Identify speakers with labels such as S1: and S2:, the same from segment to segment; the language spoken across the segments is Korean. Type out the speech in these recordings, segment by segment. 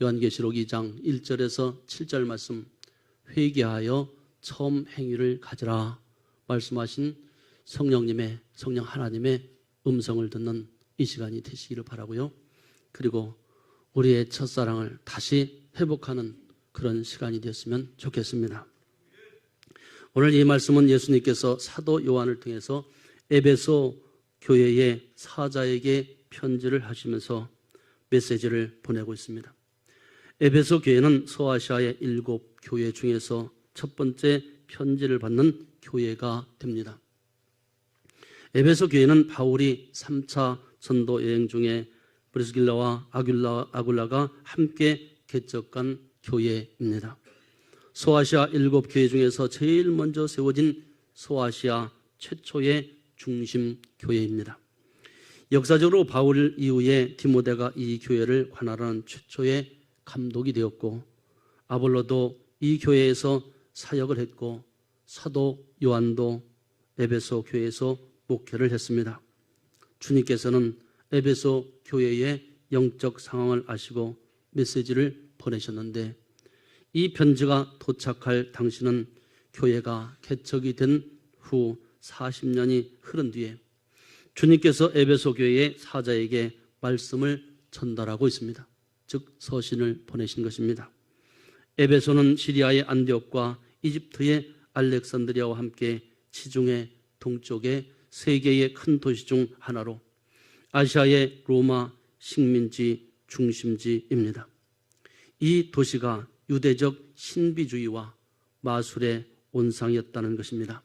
S1: 요한계시록 2장 1절에서 7절 말씀, 회개하여 처음 행위를 가지라 말씀하신 성령 하나님의 음성을 듣는 이 시간이 되시기를 바라고요. 그리고 우리의 첫사랑을 다시 회복하는 그런 시간이 되었으면 좋겠습니다. 오늘 이 말씀은 예수님께서 사도 요한을 통해서 에베소 교회의 사자에게 편지를 하시면서 메시지를 보내고 있습니다. 에베소 교회는 소아시아의 7교회 중에서 첫 번째 편지를 받는 교회가 됩니다. 에베소 교회는 바울이 3차 전도 여행 중에 브리스길라와 아굴라가 함께 개척한 교회입니다. 소아시아 7교회 중에서 제일 먼저 세워진 소아시아 최초의 중심 교회입니다. 역사적으로 바울 이후에 디모데가 이 교회를 관할하는 최초의 감독이 되었고, 아볼로도 이 교회에서 사역을 했고, 사도 요한도 에베소 교회에서 목회를 했습니다. 주님께서는 에베소 교회의 영적 상황을 아시고 메시지를 보내셨는데, 이 편지가 도착할 당시는 교회가 개척이 된 후 40년이 흐른 뒤에 주님께서 에베소 교회의 사자에게 말씀을 전달하고 있습니다. 즉 서신을 보내신 것입니다. 에베소는 시리아의 안디옥과 이집트의 알렉산드리아와 함께 지중해 동쪽의 세 개의 큰 도시 중 하나로 아시아의 로마 식민지 중심지입니다. 이 도시가 유대적 신비주의와 마술의 온상이었다는 것입니다.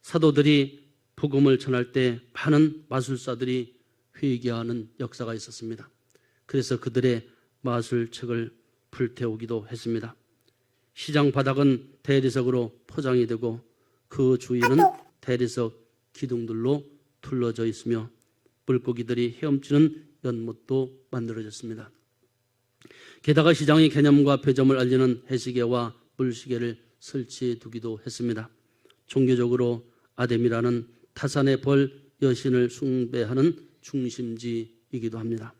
S1: 사도들이 복음을 전할 때 많은 마술사들이 회개하는 역사가 있었습니다. 그래서 그들의 마술책을 불태우기도 했습니다. 시장 바닥은 대리석으로 포장이 되고 그 주위는 대리석 기둥들로 둘러져 있으며 물고기들이 헤엄치는 연못도 만들어졌습니다. 게다가 시장의 개념과 표점을 알리는 해시계와 물시계를 설치해 두기도 했습니다. 종교적으로 아뎀이라는 타산의 벌 여신을 숭배하는 중심지이기도 합니다.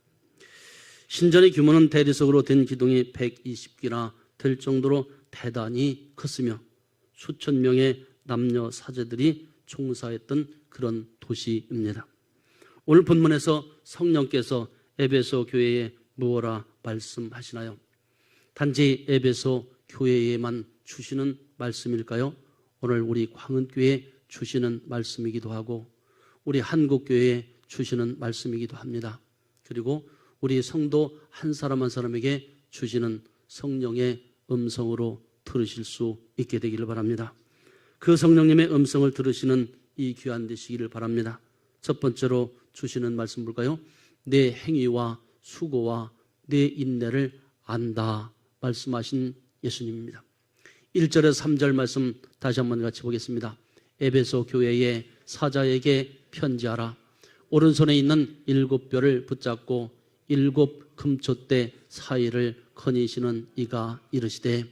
S1: 신전의 규모는 대리석으로 된 기둥이 120개나 될 정도로 대단히 컸으며 수천 명의 남녀 사제들이 총사했던 그런 도시입니다. 오늘 본문에서 성령께서 에베소 교회에 무엇라 말씀하시나요? 단지 에베소 교회에만 주시는 말씀일까요? 오늘 우리 광은교회에 주시는 말씀이기도 하고 우리 한국교회에 주시는 말씀이기도 합니다. 그리고 우리 성도 한 사람 한 사람에게 주시는 성령의 음성으로 들으실 수 있게 되기를 바랍니다. 그 성령님의 음성을 들으시는 이 귀한 되시기를 바랍니다. 첫 번째로 주시는 말씀 볼까요? 내 행위와 수고와 내 인내를 안다 말씀하신 예수님입니다. 1절에서 3절 말씀 다시 한번 같이 보겠습니다. 에베소 교회의 사자에게 편지하라. 오른손에 있는 7뼈를 붙잡고 7 금촛대 사이를 거니시는 이가 이르시되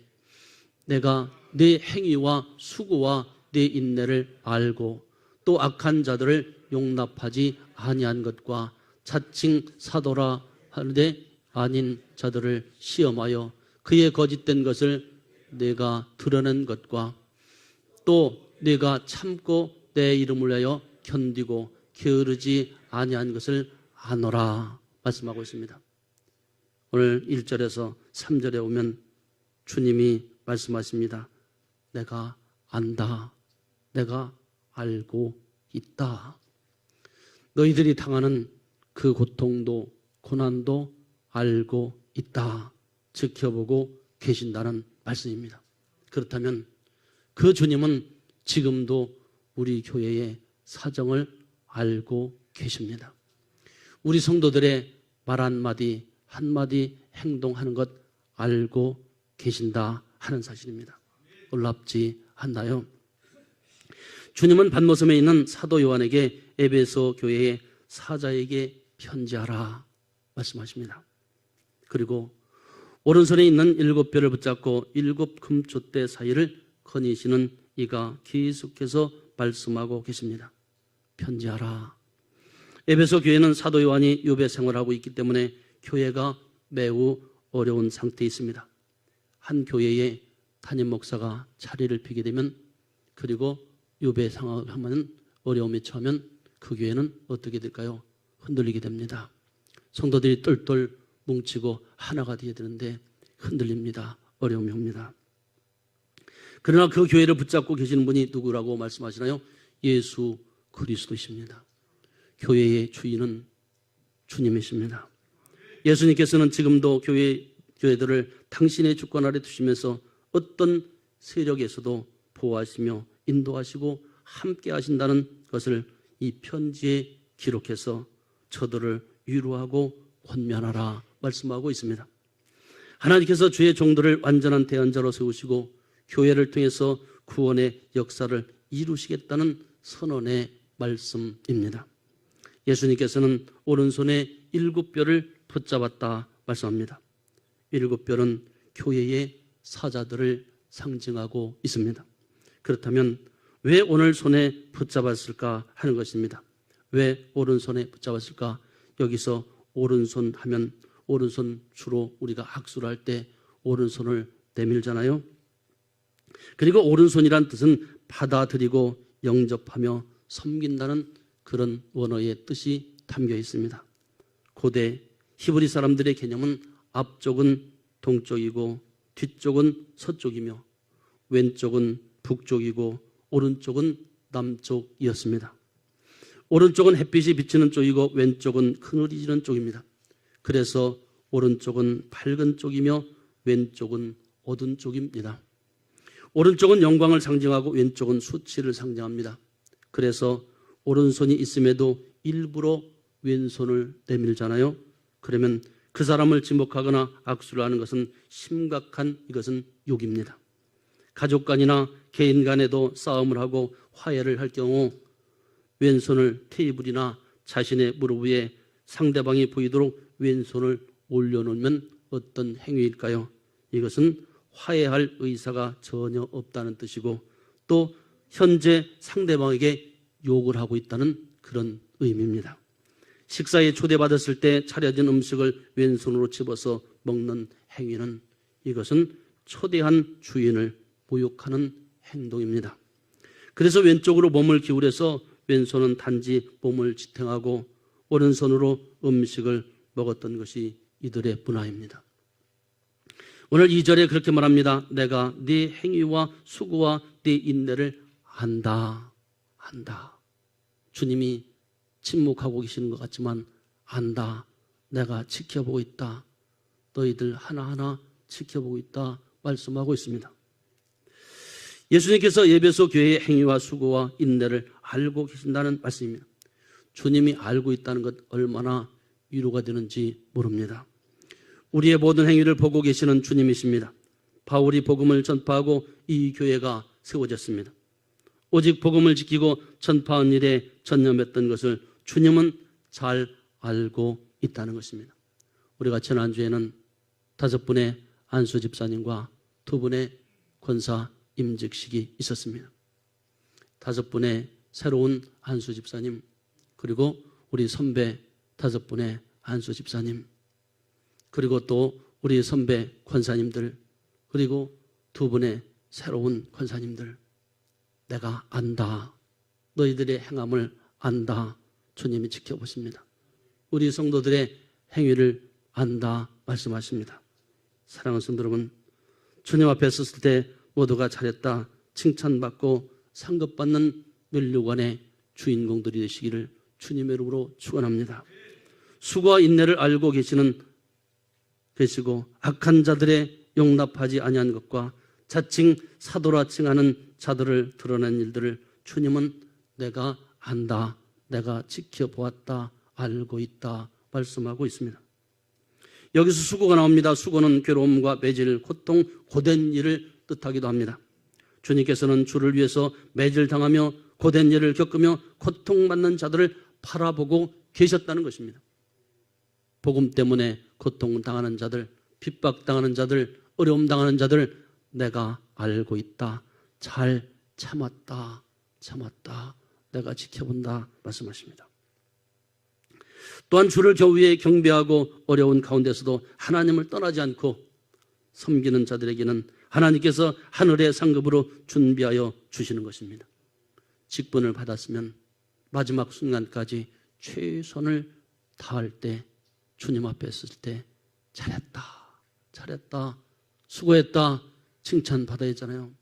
S1: 내가 네 행위와 수고와 네 인내를 알고 또 악한 자들을 용납하지 아니한 것과 자칭 사도라 하는데 아닌 자들을 시험하여 그의 거짓된 것을 내가 드러낸 것과 또 내가 참고 내 이름을 위하여 견디고 게으르지 아니한 것을 아노라 말씀하고 있습니다. 오늘 1절에서 3절에 오면 주님이 말씀하십니다. 내가 안다. 내가 알고 있다. 너희들이 당하는 그 고통도 고난도 알고 있다. 지켜보고 계신다는 말씀입니다. 그렇다면 그 주님은 지금도 우리 교회의 사정을 알고 계십니다. 우리 성도들의 말 한마디 한마디 행동하는 것 알고 계신다 하는 사실입니다. 놀랍지 않나요? 주님은 반모섬에 있는 사도 요한에게 에베소 교회의 사자에게 편지하라 말씀하십니다. 그리고 오른손에 있는 7뼈를 붙잡고 7 금촛대 사이를 거니시는 이가 계속해서 말씀하고 계십니다. 편지하라. 에베소 교회는 사도 요한이 유배 생활하고 있기 때문에 교회가 매우 어려운 상태에 있습니다. 한 교회에 담임 목사가 자리를 비게 되면, 그리고 유배 상황을 하면, 어려움에 처하면 그 교회는 어떻게 될까요? 흔들리게 됩니다. 성도들이 똘똘 뭉치고 하나가 되어야 되는데 흔들립니다. 어려움이 옵니다. 그러나 그 교회를 붙잡고 계시는 분이 누구라고 말씀하시나요? 예수 그리스도이십니다. 교회의 주인은 주님이십니다. 예수님께서는 지금도 교회들을 당신의 주권 아래 두시면서 어떤 세력에서도 보호하시며 인도하시고 함께 하신다는 것을 이 편지에 기록해서 저들을 위로하고 권면하라 말씀하고 있습니다. 하나님께서 주의 종들을 완전한 대언자로 세우시고 교회를 통해서 구원의 역사를 이루시겠다는 선언의 말씀입니다. 예수님께서는 오른손에 7뼈를 붙잡았다 말씀합니다. 7뼈는 교회의 사자들을 상징하고 있습니다. 그렇다면 왜 오늘 손에 붙잡았을까 하는 것입니다. 왜 오른손에 붙잡았을까? 여기서 오른손 하면 오른손, 주로 우리가 악수를 할 때 오른손을 내밀잖아요. 그리고 오른손이란 뜻은 받아들이고 영접하며 섬긴다는 그런 원어의 뜻이 담겨 있습니다. 고대 히브리 사람들의 개념은 앞쪽은 동쪽이고 뒤쪽은 서쪽이며 왼쪽은 북쪽이고 오른쪽은 남쪽이었습니다. 오른쪽은 햇빛이 비치는 쪽이고 왼쪽은 그늘이 지는 쪽입니다. 그래서 오른쪽은 밝은 쪽이며 왼쪽은 어두운 쪽입니다. 오른쪽은 영광을 상징하고 왼쪽은 수치를 상징합니다. 그래서 오른손이 있음에도 일부러 왼손을 내밀잖아요. 그러면 그 사람을 지목하거나 악수를 하는 것은 심각한 이것은 욕입니다. 가족 간이나 개인 간에도 싸움을 하고 화해를 할 경우 왼손을 테이블이나 자신의 무릎 위에 상대방이 보이도록 왼손을 올려놓으면 어떤 행위일까요? 이것은 화해할 의사가 전혀 없다는 뜻이고 또 현재 상대방에게 욕을 하고 있다는 그런 의미입니다. 식사에 초대받았을 때 차려진 음식을 왼손으로 집어서 먹는 행위는 이것은 초대한 주인을 모욕하는 행동입니다. 그래서 왼쪽으로 몸을 기울여서 왼손은 단지 몸을 지탱하고 오른손으로 음식을 먹었던 것이 이들의 문화입니다. 오늘 2절에 그렇게 말합니다. 내가 네 행위와 수고와 네 인내를 안다. 주님이 침묵하고 계시는 것 같지만 안다. 내가 지켜보고 있다. 너희들 하나하나 지켜보고 있다 말씀하고 있습니다. 예수님께서 에베소 교회의 행위와 수고와 인내를 알고 계신다는 말씀입니다. 주님이 알고 있다는 것 얼마나 위로가 되는지 모릅니다. 우리의 모든 행위를 보고 계시는 주님이십니다. 바울이 복음을 전파하고 이 교회가 세워졌습니다. 오직 복음을 지키고 전파한 일에 전념했던 것을 주님은 잘 알고 있다는 것입니다. 우리가 지난주에는 5분의 안수 집사님과 2분의 권사 임직식이 있었습니다. 5분의 새로운 안수 집사님, 그리고 우리 선배 5분의 안수 집사님, 그리고 또 우리 선배 권사님들, 그리고 2분의 새로운 권사님들, 내가 안다. 너희들의 행함을 안다. 주님이 지켜보십니다. 우리 성도들의 행위를 안다 말씀하십니다. 사랑하는 성도 여러분, 주님 앞에 섰을 때 모두가 잘했다 칭찬받고 상급받는 면류관의 주인공들이 되시기를 주님의 이름으로 축원합니다. 수고와 인내를 알고 계시고 악한 자들의 용납하지 아니한 것과 자칭 사도라 칭하는 자들을 드러낸 일들을 주님은 내가 안다, 내가 지켜보았다, 알고 있다 말씀하고 있습니다. 여기서 수고가 나옵니다. 수고는 괴로움과 매질, 고통, 고된 일을 뜻하기도 합니다. 주님께서는 주를 위해서 매질당하며 고된 일을 겪으며 고통받는 자들을 바라보고 계셨다는 것입니다. 복음 때문에 고통당하는 자들, 핍박당하는 자들, 어려움당하는 자들 내가 알고 있다. 잘 참았다. 내가 지켜본다 말씀하십니다. 또한 주를 겨우에 경배하고 어려운 가운데서도 하나님을 떠나지 않고 섬기는 자들에게는 하나님께서 하늘의 상급으로 준비하여 주시는 것입니다. 직분을 받았으면 마지막 순간까지 최선을 다할 때, 주님 앞에 있을 때 잘했다, 잘했다, 수고했다 칭찬받아야 하잖아요.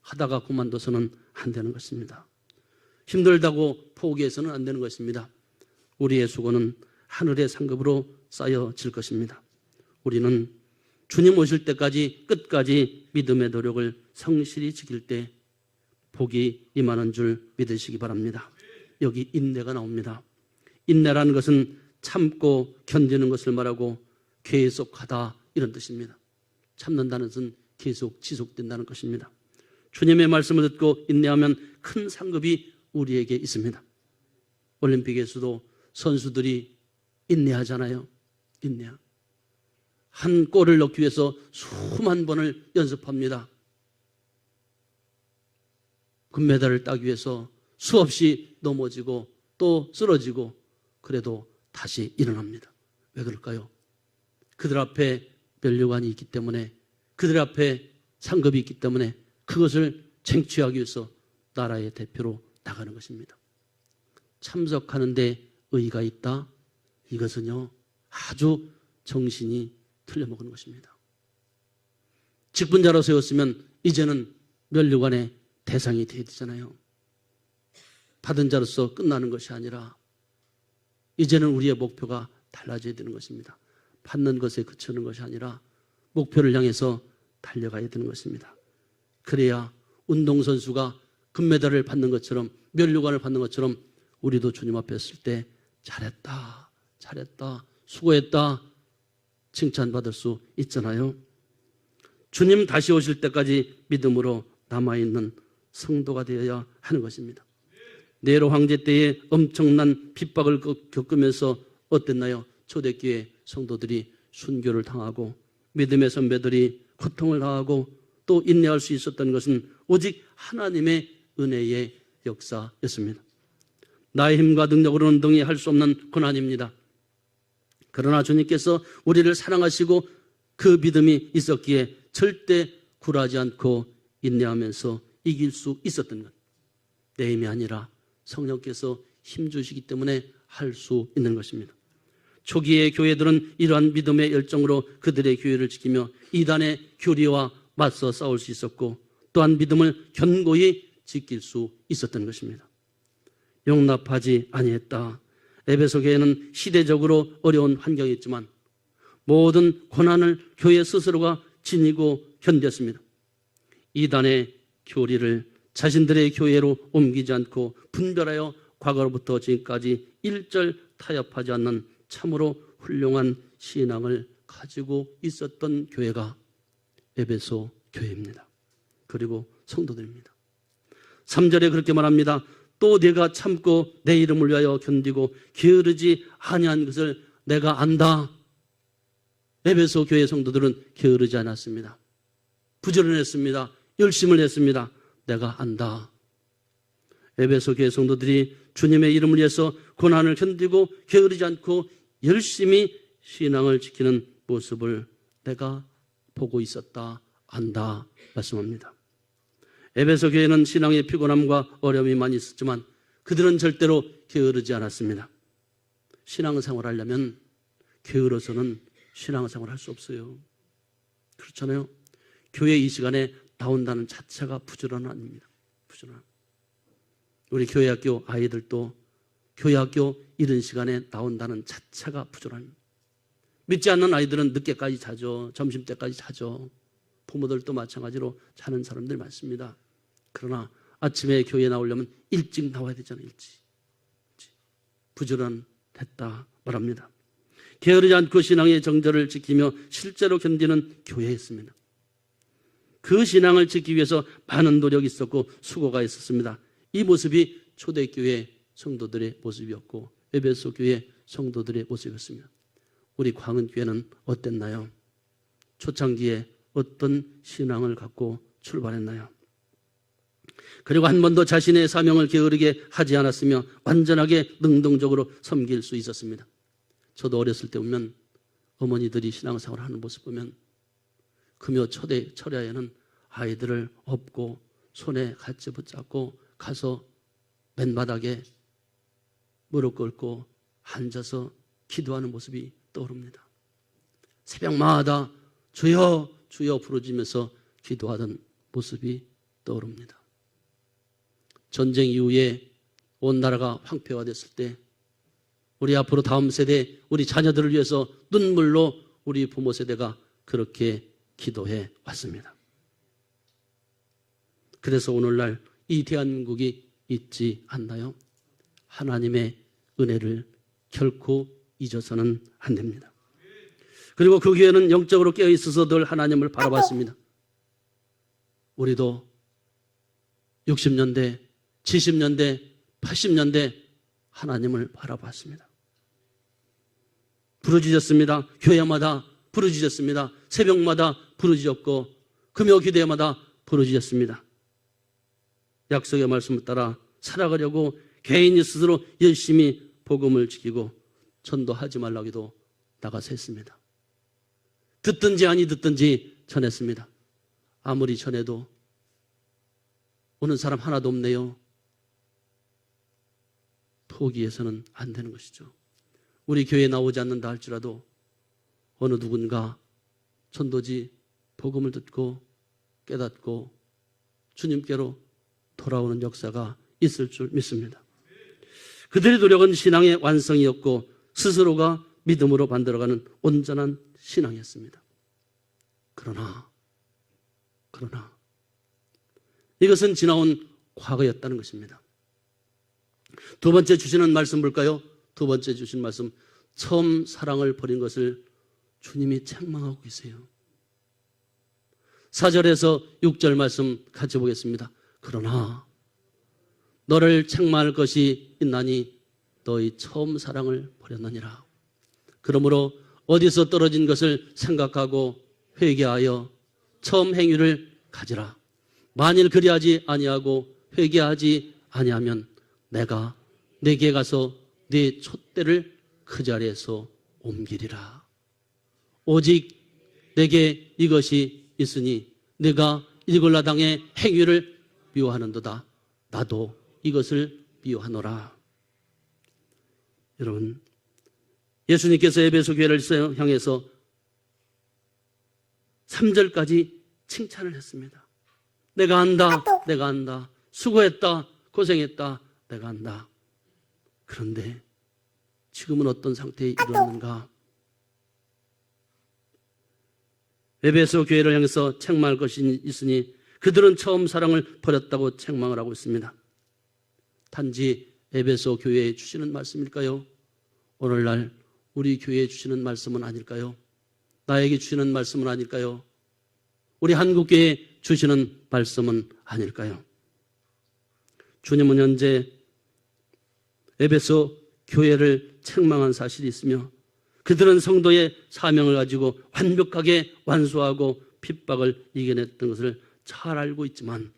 S1: 하다가 그만둬서는 안 되는 것입니다. 힘들다고 포기해서는 안 되는 것입니다. 우리의 수고는 하늘의 상급으로 쌓여질 것입니다. 우리는 주님 오실 때까지 끝까지 믿음의 노력을 성실히 지킬 때 복이 임하는 줄 믿으시기 바랍니다. 여기 인내가 나옵니다. 인내라는 것은 참고 견디는 것을 말하고 계속하다 이런 뜻입니다. 참는다는 것은 계속 지속된다는 것입니다. 주님의 말씀을 듣고 인내하면 큰 상급이 우리에게 있습니다. 올림픽에서도 선수들이 인내하잖아요. 인내. 한 골을 넣기 위해서 수만 번을 연습합니다. 금메달을 따기 위해서 수없이 넘어지고 또 쓰러지고 그래도 다시 일어납니다. 왜 그럴까요? 그들 앞에 면류관이 있기 때문에, 그들 앞에 상급이 있기 때문에 그것을 쟁취하기 위해서 나라의 대표로 나가는 것입니다. 참석하는데 의의가 있다? 이것은요 아주 정신이 틀려먹은 것입니다. 직분자로 세웠으면 이제는 면류관의 대상이 되어야 되잖아요. 받은 자로서 끝나는 것이 아니라 이제는 우리의 목표가 달라져야 되는 것입니다. 받는 것에 그치는 것이 아니라 목표를 향해서 달려가야 되는 것입니다. 그래야 운동선수가 금메달을 받는 것처럼, 면류관을 받는 것처럼 우리도 주님 앞에 있을 때 잘했다, 잘했다, 수고했다 칭찬받을 수 있잖아요. 주님 다시 오실 때까지 믿음으로 남아있는 성도가 되어야 하는 것입니다. 네로 황제 때에 엄청난 핍박을 겪으면서 어땠나요? 초대교회 성도들이 순교를 당하고 믿음의 선배들이 고통을 당하고 또 인내할 수 있었던 것은 오직 하나님의 은혜의 역사였습니다. 나의 힘과 능력으로는 능히 할 수 없는 고난입니다. 그러나 주님께서 우리를 사랑하시고 그 믿음이 있었기에 절대 굴하지 않고 인내하면서 이길 수 있었던 것. 내 힘이 아니라 성령께서 힘주시기 때문에 할 수 있는 것입니다. 초기의 교회들은 이러한 믿음의 열정으로 그들의 교회를 지키며 이단의 교리와 맞서 싸울 수 있었고 또한 믿음을 견고히 지킬 수 있었던 것입니다. 용납하지 아니했다. 에베소 교회는 시대적으로 어려운 환경이었지만 모든 고난을 교회 스스로가 지니고 견뎠습니다. 이단의 교리를 자신들의 교회로 옮기지 않고 분별하여 과거로부터 지금까지 일절 타협하지 않는 참으로 훌륭한 신앙을 가지고 있었던 교회가 에베소 교회입니다. 그리고 성도들입니다. 3절에 그렇게 말합니다. 또 내가 참고 내 이름을 위하여 견디고 게으르지 아니한 것을 내가 안다. 에베소 교회 성도들은 게으르지 않았습니다. 부지런했습니다. 열심을 했습니다. 내가 안다. 에베소 교회 성도들이 주님의 이름을 위해서 고난을 견디고 게으르지 않고 열심히 신앙을 지키는 모습을 내가 보고 있었다, 안다 말씀합니다. 에베소 교회는 신앙의 피곤함과 어려움이 많이 있었지만 그들은 절대로 게으르지 않았습니다. 신앙생활 하려면 게으러서는 신앙생활 할 수 없어요. 그렇잖아요. 교회 이 시간에 나온다는 자체가 부지런 아닙니다. 부지런. 우리 교회학교 아이들도 교회학교 이런 시간에 나온다는 자체가 부지런합니다. 믿지 않는 아이들은 늦게까지 자죠. 점심때까지 자죠. 부모들도 마찬가지로 자는 사람들 많습니다. 그러나 아침에 교회에 나오려면 일찍 나와야 되잖아요. 일찍. 부지런했다 말합니다. 게으르지 않고 신앙의 정절을 지키며 실제로 견디는 교회였습니다. 그 신앙을 지키기 위해서 많은 노력이 있었고 수고가 있었습니다. 이 모습이 초대교회 성도들의 모습이었고 에베소 교회 성도들의 모습이었습니다. 우리 광은교회는 어땠나요? 초창기에 어떤 신앙을 갖고 출발했나요? 그리고 한 번도 자신의 사명을 게으르게 하지 않았으며 완전하게 능동적으로 섬길 수 있었습니다. 저도 어렸을 때 보면 어머니들이 신앙생활을 하는 모습 보면 금요 철야에는 아이들을 업고 손에 같이 붙잡고 가서 맨바닥에 무릎 꿇고 앉아서 기도하는 모습이 떠오릅니다. 새벽마다 주여 주여 부르짖으면서 기도하던 모습이 떠오릅니다. 전쟁 이후에 온 나라가 황폐화됐을 때 우리 앞으로 다음 세대, 우리 자녀들을 위해서 눈물로 우리 부모 세대가 그렇게 기도해 왔습니다. 그래서 오늘날 이 대한민국이 있지 않나요? 하나님의 은혜를 결코 잊어서는 안 됩니다. 그리고 그 교회는 영적으로 깨어있어서 늘 하나님을 바라봤습니다. 우리도 60년대, 70년대, 80년대 하나님을 바라봤습니다. 부르짖었습니다. 교회마다 부르짖었습니다. 새벽마다 부르짖었고 금요 기도회마다 부르짖었습니다. 약속의 말씀을 따라 살아가려고 개인이 스스로 열심히 복음을 지키고 전도하지 말라고 해도 나가서 했습니다. 듣든지 아니 듣든지 전했습니다. 아무리 전해도 오는 사람 하나도 없네요. 포기해서는 안 되는 것이죠. 우리 교회에 나오지 않는다 할지라도 어느 누군가 전도지 복음을 듣고 깨닫고 주님께로 돌아오는 역사가 있을 줄 믿습니다. 그들의 노력은 신앙의 완성이었고 스스로가 믿음으로 만들어가는 온전한 신앙이었습니다. 그러나 이것은 지나온 과거였다는 것입니다. 두 번째 주시는 말씀 볼까요? 두 번째 주신 말씀, 처음 사랑을 버린 것을 주님이 책망하고 계세요. 4절에서 6절 말씀 같이 보겠습니다. 그러나 너를 책망할 것이 있나니 너희 처음 사랑을 버렸느니라. 그러므로 어디서 떨어진 것을 생각하고 회개하여 처음 행위를 가지라. 만일 그리하지 아니하고 회개하지 아니하면 내가 네게 가서 네 촛대를 그 자리에서 옮기리라. 오직 내게 이것이 있으니 네가 일골라당의 행위를 미워하는도다. 나도 이것을 미워하노라. 여러분, 예수님께서 에베소 교회를 향해서 3절까지 칭찬을 했습니다. 내가 안다, 내가 안다. 수고했다, 고생했다, 내가 안다. 그런데 지금은 어떤 상태에 이르렀는가? 에베소 교회를 향해서 책망할 것이 있으니 그들은 처음 사랑을 버렸다고 책망을 하고 있습니다. 단지 에베소 교회에 주시는 말씀일까요? 오늘날 우리 교회에 주시는 말씀은 아닐까요? 나에게 주시는 말씀은 아닐까요? 우리 한국교회에 주시는 말씀은 아닐까요? 주님은 현재 에베소 교회를 책망한 사실이 있으며 그들은 성도의 사명을 가지고 완벽하게 완수하고 핍박을 이겨냈던 것을 잘 알고 있지만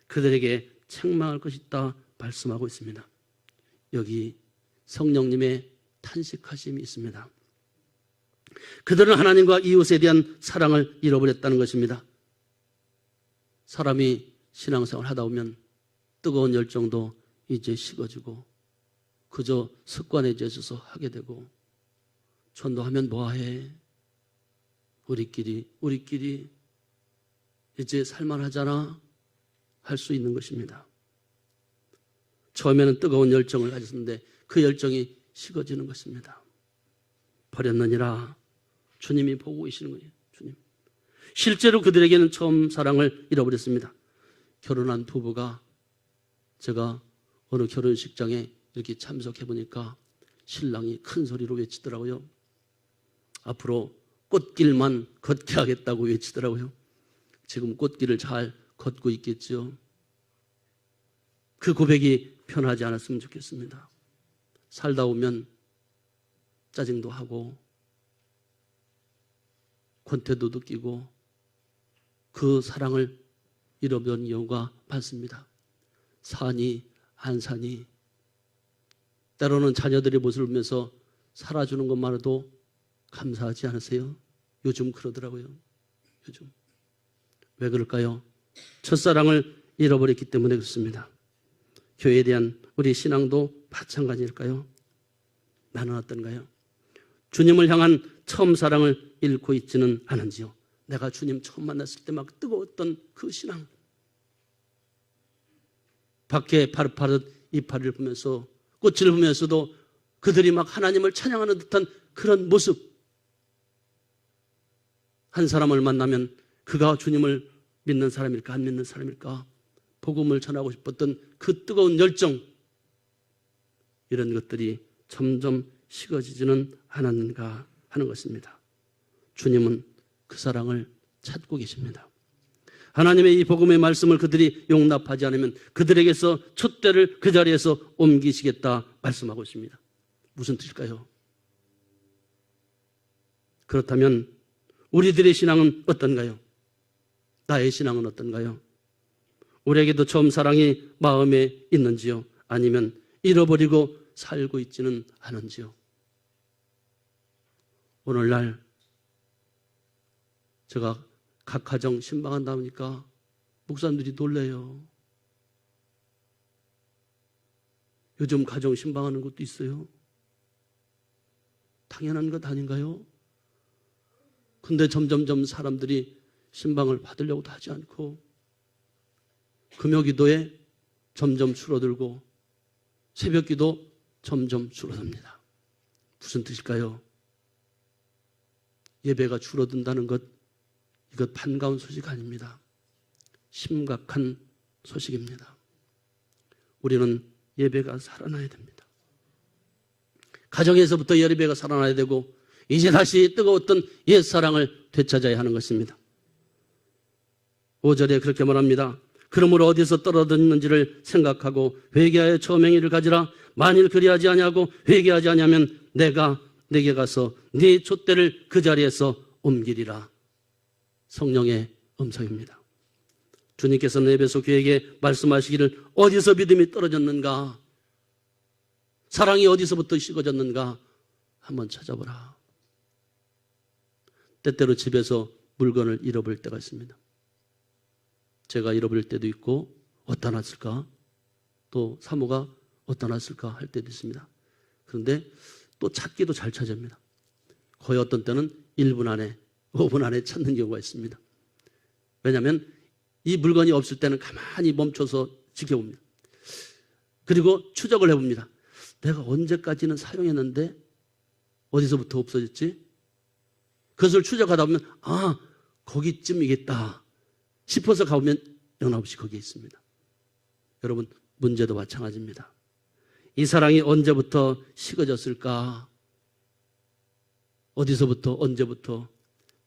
S1: 그들에게 책망할 것이 있다 말씀하고 있습니다. 여기 성령님의 탄식하심이 있습니다. 그들은 하나님과 이웃에 대한 사랑을 잃어버렸다는 것입니다. 사람이 신앙생활을 하다 보면 뜨거운 열정도 이제 식어지고 그저 습관에 젖어서 하게 되고 전도하면 뭐해? 우리끼리 이제 살만하잖아 할 수 있는 것입니다. 처음에는 뜨거운 열정을 가졌는데 그 열정이 식어지는 것입니다. 버렸느니라. 주님이 보고 계시는 거예요. 주님. 실제로 그들에게는 처음 사랑을 잃어버렸습니다. 결혼한 부부가 제가 어느 결혼식장에 이렇게 참석해 보니까 신랑이 큰 소리로 외치더라고요. 앞으로 꽃길만 걷게 하겠다고 외치더라고요. 지금 꽃길을 잘 걷고 있겠죠. 그 고백이 편하지 않았으면 좋겠습니다. 살다 보면 짜증도 하고 권태도 느끼고 그 사랑을 잃어버린 경우가 많습니다. 사니 안 사니, 때로는 자녀들의 모습을 보면서 살아주는 것만으로도 감사하지 않으세요? 요즘 그러더라고요. 요즘. 왜 그럴까요? 첫사랑을 잃어버렸기 때문에 그렇습니다. 교회에 대한 우리 신앙도 마찬가지일까요? 나는 어떤가요? 주님을 향한 처음 사랑을 잃고 있지는 않은지요? 내가 주님 처음 만났을 때 막 뜨거웠던 그 신앙, 밖에 파릇파릇 이파리를 보면서 꽃을 보면서도 그들이 막 하나님을 찬양하는 듯한 그런 모습. 한 사람을 만나면 그가 주님을 믿는 사람일까 안 믿는 사람일까, 복음을 전하고 싶었던 그 뜨거운 열정, 이런 것들이 점점 식어지지는 않았는가 하는 것입니다. 주님은 그 사랑을 찾고 계십니다. 하나님의 이 복음의 말씀을 그들이 용납하지 않으면 그들에게서 촛대를 그 자리에서 옮기시겠다 말씀하고 있습니다. 무슨 뜻일까요? 그렇다면 우리들의 신앙은 어떤가요? 나의 신앙은 어떤가요? 우리에게도 처음 사랑이 마음에 있는지요? 아니면 잃어버리고 살고 있지는 않은지요? 오늘날 제가 각 가정 신방한다 보니까 목사님들이 놀래요. 요즘 가정 신방하는 것도 있어요. 당연한 것 아닌가요? 근데 점점점 사람들이 신방을 받으려고도 하지 않고 금요기도에 점점 줄어들고 새벽기도 점점 줄어듭니다. 무슨 뜻일까요? 예배가 줄어든다는 것, 이것 반가운 소식 아닙니다. 심각한 소식입니다. 우리는 예배가 살아나야 됩니다. 가정에서부터 예배가 살아나야 되고 이제 다시 뜨거웠던 옛사랑을 되찾아야 하는 것입니다. 5절에 그렇게 말합니다. 그러므로 어디서 떨어졌는지를 생각하고 회개하여 처음 행위를 가지라. 만일 그리하지 아니하고 회개하지 아니하면 내가 내게 가서 네 촛대를 그 자리에서 옮기리라. 성령의 음성입니다. 주님께서는 에베소 교회에게 말씀하시기를 어디서 믿음이 떨어졌는가, 사랑이 어디서부터 식어졌는가 한번 찾아보라. 때때로 집에서 물건을 잃어버릴 때가 있습니다. 제가 잃어버릴 때도 있고 어디다 놨을까, 또 사모가 어디다 놨을까 할 때도 있습니다. 그런데 또 찾기도 잘 찾습니다. 거의 어떤 때는 1분 안에 5분 안에 찾는 경우가 있습니다. 왜냐하면 이 물건이 없을 때는 가만히 멈춰서 지켜봅니다. 그리고 추적을 해봅니다. 내가 언제까지는 사용했는데 어디서부터 없어졌지? 그것을 추적하다 보면 아, 거기쯤이겠다 싶어서 가보면 영락없이 거기에 있습니다. 여러분, 문제도 마찬가지입니다. 이 사랑이 언제부터 식어졌을까? 어디서부터 언제부터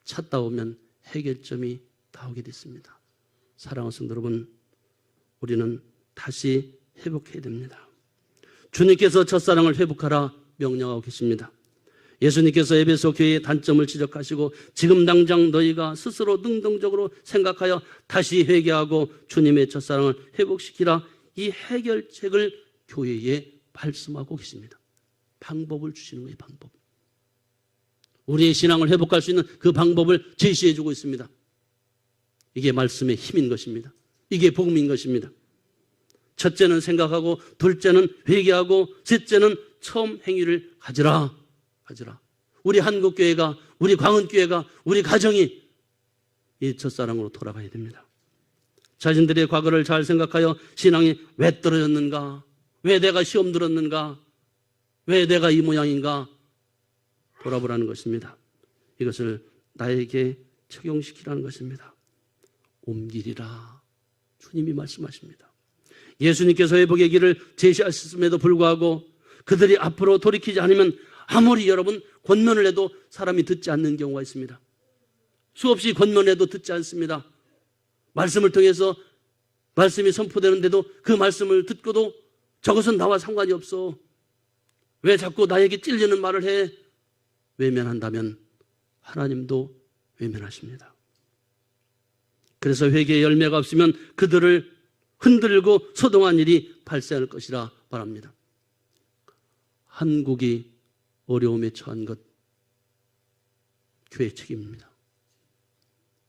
S1: 찾다 보면 해결점이 나오게 됐습니다. 사랑하는 성도 여러분, 우리는 다시 회복해야 됩니다. 주님께서 첫사랑을 회복하라 명령하고 계십니다. 예수님께서 에베소 교회의 단점을 지적하시고 지금 당장 너희가 스스로 능동적으로 생각하여 다시 회개하고 주님의 첫사랑을 회복시키라, 이 해결책을 교회에 말씀하고 계십니다. 방법을 주시는 거예요. 방법. 우리의 신앙을 회복할 수 있는 그 방법을 제시해 주고 있습니다. 이게 말씀의 힘인 것입니다. 이게 복음인 것입니다. 첫째는 생각하고, 둘째는 회개하고, 셋째는 처음 행위를 가지라. 우리 한국교회가, 우리 광은교회가, 우리 가정이 이 첫사랑으로 돌아가야 됩니다. 자신들의 과거를 잘 생각하여 신앙이 왜 떨어졌는가, 왜 내가 시험 들었는가, 왜 내가 이 모양인가 돌아보라는 것입니다. 이것을 나에게 적용시키라는 것입니다. 옮기리라 주님이 말씀하십니다. 예수님께서 회복의 길을 제시하셨음에도 불구하고 그들이 앞으로 돌이키지 않으면 아무리 여러분 권면을 해도 사람이 듣지 않는 경우가 있습니다. 수없이 권면해도 듣지 않습니다. 말씀을 통해서 말씀이 선포되는데도 그 말씀을 듣고도 저것은 나와 상관이 없어, 왜 자꾸 나에게 찔리는 말을 해, 외면한다면 하나님도 외면하십니다. 그래서 회개의 열매가 없으면 그들을 흔들고 소동한 일이 발생할 것이라 바랍니다. 한국이 어려움에 처한 것, 교회의 책임입니다.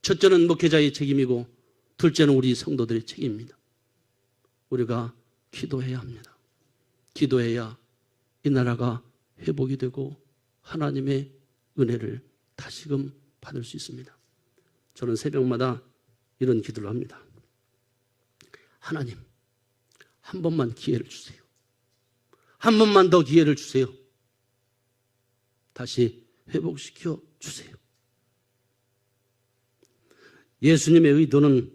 S1: 첫째는 목회자의 책임이고 둘째는 우리 성도들의 책임입니다. 우리가 기도해야 합니다. 기도해야 이 나라가 회복이 되고 하나님의 은혜를 다시금 받을 수 있습니다. 저는 새벽마다 이런 기도를 합니다. 하나님, 한 번만 기회를 주세요. 한 번만 더 기회를 주세요. 다시 회복시켜 주세요. 예수님의 의도는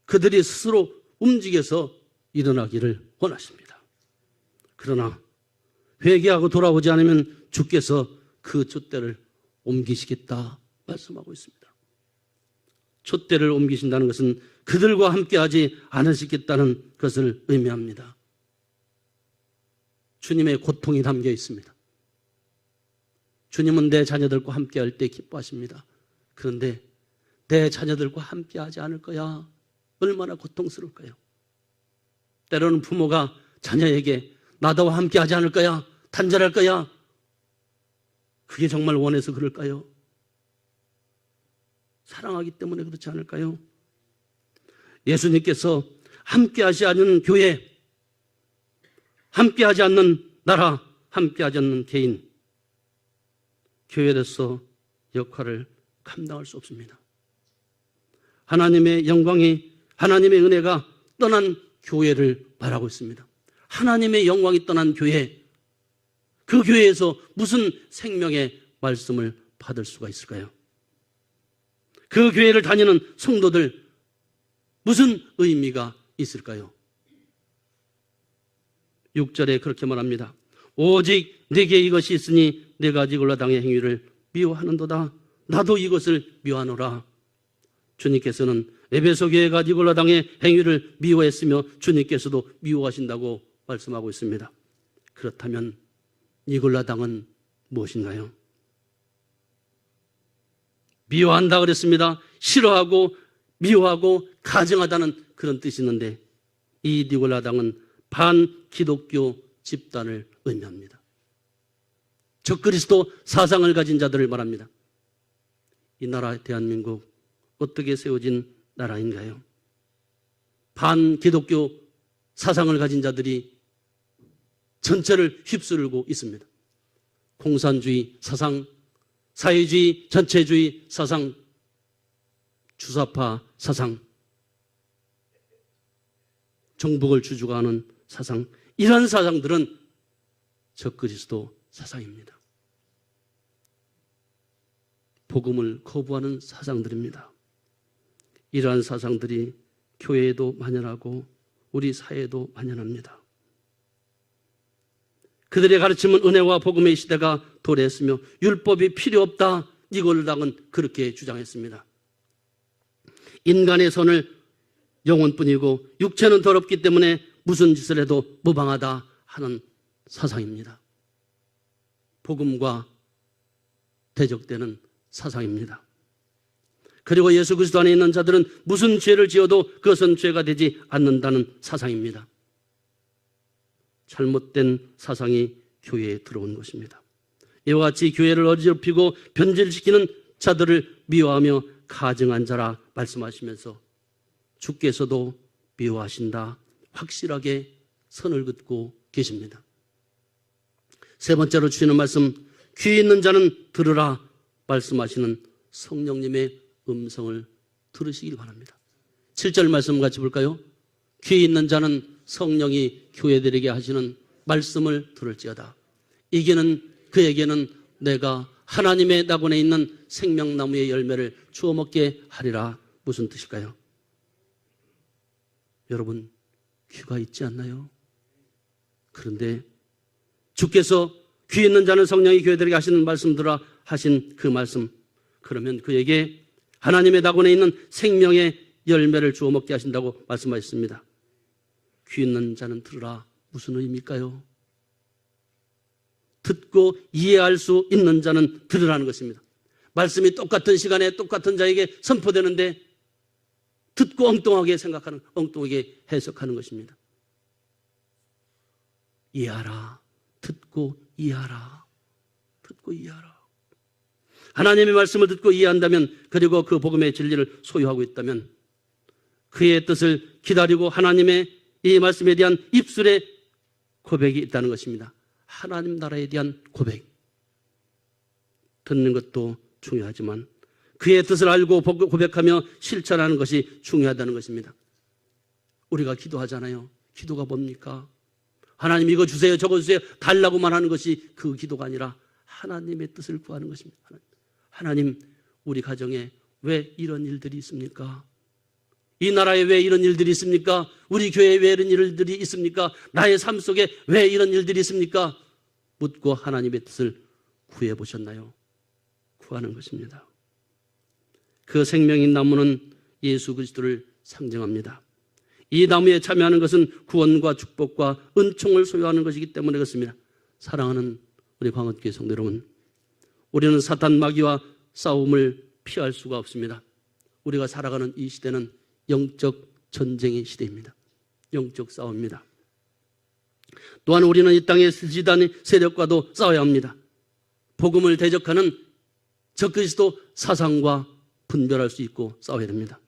S1: 그들이 스스로 움직여서 일어나기를 원하십니다. 그러나 회개하고 돌아오지 않으면 주께서 그 촛대를 옮기시겠다 말씀하고 있습니다. 촛대를 옮기신다는 것은 그들과 함께하지 않으시겠다는 것을 의미합니다. 주님의 고통이 담겨 있습니다. 주님은 내 자녀들과 함께할 때 기뻐하십니다. 그런데 내 자녀들과 함께하지 않을 거야 얼마나 고통스러울까요? 때로는 부모가 자녀에게 나와 함께하지 않을 거야, 단절할 거야, 그게 정말 원해서 그럴까요? 사랑하기 때문에 그렇지 않을까요? 예수님께서 함께하지 않는 교회, 함께하지 않는 나라, 함께하지 않는 개인, 교회로서 역할을 감당할 수 없습니다. 하나님의 영광이, 하나님의 은혜가 떠난 교회를 말하고 있습니다. 하나님의 영광이 떠난 교회, 그 교회에서 무슨 생명의 말씀을 받을 수가 있을까요? 그 교회를 다니는 성도들 무슨 의미가 있을까요? 6절에 그렇게 말합니다. 오직 내게 이것이 있으니 내가 니골라당의 행위를 미워하는도다. 나도 이것을 미워하노라. 주님께서는 에베소 교회가 니골라당의 행위를 미워했으며 주님께서도 미워하신다고 말씀하고 있습니다. 그렇다면 니골라당은 무엇인가요? 미워한다 그랬습니다. 싫어하고 미워하고 가증하다는 그런 뜻이 있는데 이 니골라당은 반기독교 집단을 의미합니다. 적그리스도 사상을 가진 자들을 말합니다. 이 나라 대한민국 어떻게 세워진 나라인가요? 반기독교 사상을 가진 자들이 전체를 휩쓸고 있습니다. 공산주의 사상, 사회주의, 전체주의 사상, 주사파 사상, 정복을 주주가 하는 사상, 이런 사상들은 적그리스도 사상입니다. 복음을 거부하는 사상들입니다. 이러한 사상들이 교회에도 만연하고 우리 사회에도 만연합니다. 그들의 가르침은 은혜와 복음의 시대가 도래했으며 율법이 필요 없다. 니골라당은 그렇게 주장했습니다. 인간의 손을 영혼뿐이고 육체는 더럽기 때문에 무슨 짓을 해도 무방하다 하는 사상입니다. 복음과 대적되는 사상입니다. 그리고 예수 그리스도 안에 있는 자들은 무슨 죄를 지어도 그것은 죄가 되지 않는다는 사상입니다. 잘못된 사상이 교회에 들어온 것입니다. 이와 같이 교회를 어지럽히고 변질시키는 자들을 미워하며 가증한 자라 말씀하시면서 주께서도 미워하신다 확실하게 선을 긋고 계십니다. 세 번째로 주시는 말씀, 귀 있는 자는 들으라 말씀하시는 성령님의 음성을 들으시길 바랍니다. 7절 말씀 같이 볼까요? 귀 있는 자는 성령이 교회들에게 하시는 말씀을 들을지어다. 그에게는 내가 하나님의 낙원에 있는 생명나무의 열매를 주워 먹게 하리라. 무슨 뜻일까요? 여러분, 귀가 있지 않나요? 그런데 주께서 귀 있는 자는 성령이 교회들에게 하시는 말씀 들으라 하신 그 말씀, 그러면 그에게 하나님의 낙원에 있는 생명의 열매를 주워 먹게 하신다고 말씀하셨습니다. 귀 있는 자는 들으라. 무슨 의미일까요? 듣고 이해할 수 있는 자는 들으라는 것입니다. 말씀이 똑같은 시간에 똑같은 자에게 선포되는데 듣고 엉뚱하게 생각하는, 엉뚱하게 해석하는 것입니다. 이해하라. 듣고 이해하라. 듣고 이해하라. 하나님의 말씀을 듣고 이해한다면, 그리고 그 복음의 진리를 소유하고 있다면 그의 뜻을 기다리고 하나님의 이 말씀에 대한 입술의 고백이 있다는 것입니다. 하나님 나라에 대한 고백. 듣는 것도 중요하지만 그의 뜻을 알고 고백하며 실천하는 것이 중요하다는 것입니다. 우리가 기도하잖아요. 기도가 뭡니까? 하나님 이거 주세요, 저거 주세요, 달라고만 하는 것이 그 기도가 아니라 하나님의 뜻을 구하는 것입니다. 하나님, 우리 가정에 왜 이런 일들이 있습니까? 이 나라에 왜 이런 일들이 있습니까? 우리 교회에 왜 이런 일들이 있습니까? 나의 삶 속에 왜 이런 일들이 있습니까? 묻고 하나님의 뜻을 구해 보셨나요? 구하는 것입니다. 그 생명인 나무는 예수 그리스도를 상징합니다. 이 나무에 참여하는 것은 구원과 축복과 은총을 소유하는 것이기 때문에 그렇습니다. 사랑하는 우리 광원교회 성도 여러분, 우리는 사탄 마귀와 싸움을 피할 수가 없습니다. 우리가 살아가는 이 시대는 영적 전쟁의 시대입니다. 영적 싸움입니다. 또한 우리는 이 땅의 지단의 세력과도 싸워야 합니다. 복음을 대적하는 적그리스도 사상과 분별할 수 있고 싸워야 됩니다.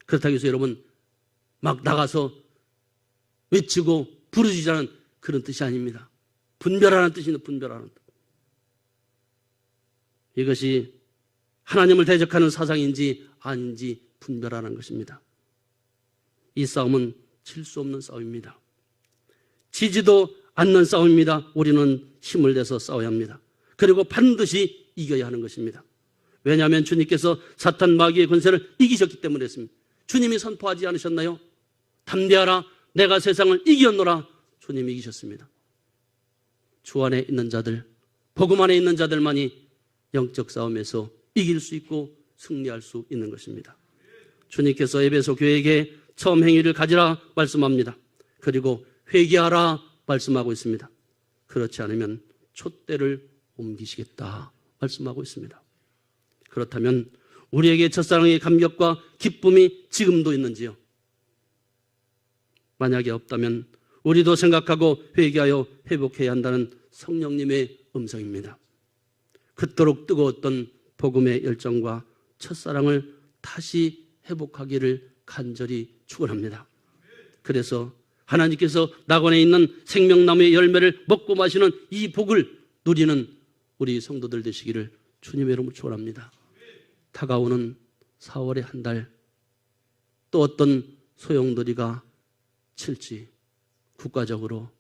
S1: 그렇다고 해서 여러분 막 나가서 외치고 부르짖자는 그런 뜻이 아닙니다. 분별하는 뜻입니다. 분별하는 뜻. 이것이 하나님을 대적하는 사상인지 아닌지 분별하는 것입니다. 이 싸움은 질 수 없는 싸움입니다. 지지도 않는 싸움입니다. 우리는 힘을 내서 싸워야 합니다. 그리고 반드시 이겨야 하는 것입니다. 왜냐하면 주님께서 사탄 마귀의 권세를 이기셨기 때문에 했습니다. 주님이 선포하지 않으셨나요? 담대하라, 내가 세상을 이겼노라. 주님이 이기셨습니다. 주 안에 있는 자들, 복음 안에 있는 자들만이 영적 싸움에서 이길 수 있고 승리할 수 있는 것입니다. 주님께서 에베소 교회에게 처음 행위를 가지라 말씀합니다. 그리고 회개하라 말씀하고 있습니다. 그렇지 않으면 촛대를 옮기시겠다 말씀하고 있습니다. 그렇다면 우리에게 첫사랑의 감격과 기쁨이 지금도 있는지요? 만약에 없다면 우리도 생각하고 회개하여 회복해야 한다는 성령님의 음성입니다. 그토록 뜨거웠던 복음의 열정과 첫사랑을 다시 회복하기를 간절히 축원합니다. 그래서 하나님께서 낙원에 있는 생명나무의 열매를 먹고 마시는 이 복을 누리는 우리 성도들 되시기를 주님의 이름으로 축원합니다. 다가오는 4월의 한 달, 또 어떤 소용돌이가 칠지 국가적으로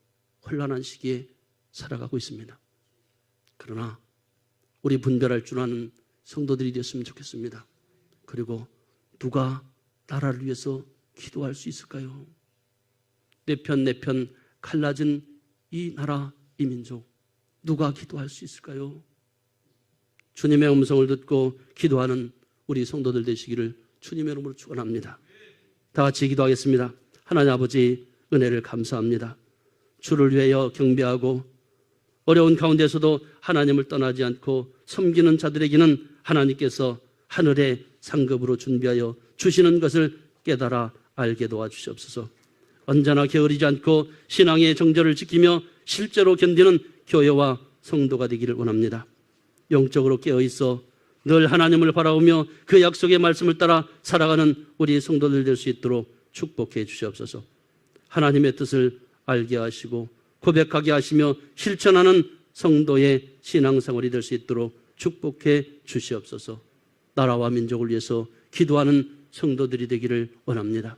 S1: 혼란한 시기에 살아가고 있습니다. 그러나 우리 분별할 줄 아는 성도들이 되었으면 좋겠습니다. 그리고 누가 나라를 위해서 기도할 수 있을까요? 내 편 갈라진 이 나라, 이 민족, 누가 기도할 수 있을까요? 주님의 음성을 듣고 기도하는 우리 성도들 되시기를 주님의 이름으로 축원합니다. 다 같이 기도하겠습니다. 하나님 아버지, 은혜를 감사합니다. 주를 위하여 경배하고 어려운 가운데서도 하나님을 떠나지 않고 섬기는 자들에게는 하나님께서 하늘의 상급으로 준비하여 주시는 것을 깨달아 알게 도와주시옵소서. 언제나 게으르지 않고 신앙의 정절을 지키며 실제로 견디는 교회와 성도가 되기를 원합니다. 영적으로 깨어있어 늘 하나님을 바라보며 그 약속의 말씀을 따라 살아가는 우리 성도들 될 수 있도록 축복해 주시옵소서. 하나님의 뜻을 알게 하시고 고백하게 하시며 실천하는 성도의 신앙생활이 될 수 있도록 축복해 주시옵소서. 나라와 민족을 위해서 기도하는 성도들이 되기를 원합니다.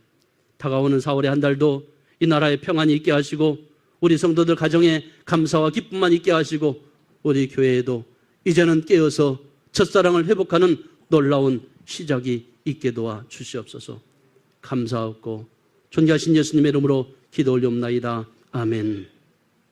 S1: 다가오는 4월의 한 달도 이 나라에 평안이 있게 하시고 우리 성도들 가정에 감사와 기쁨만 있게 하시고 우리 교회에도 이제는 깨어서 첫사랑을 회복하는 놀라운 시작이 있게 도와 주시옵소서. 감사하고 존귀하신 예수님의 이름으로 기도 올리옵나이다. 아멘.